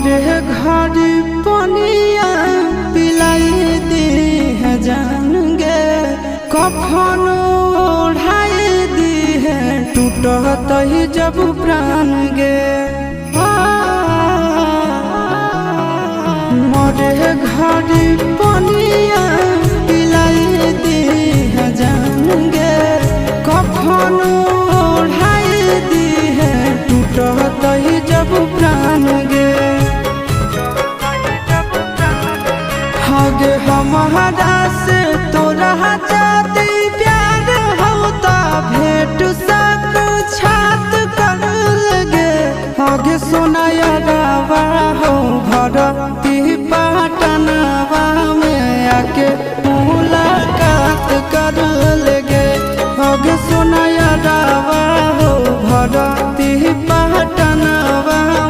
मोरे घर पनिया पिलाई दी है जान गे, कफन ओढ़ाई दी है टूटत ही जब प्राण गे। मोरे घर पनिया पिलाई दी है जान गे, कफन ओढ़ाई दी है टूटत ही जब प्राण गे। हगे हमारा से तोरा जाती प्यार होता भेंट सक छात कर लगे। हगे सोनाया रावा हो भरती पाटनवा में आके मुलाकात कर लगे। हगे सोनाया रावा हो भरती पाटन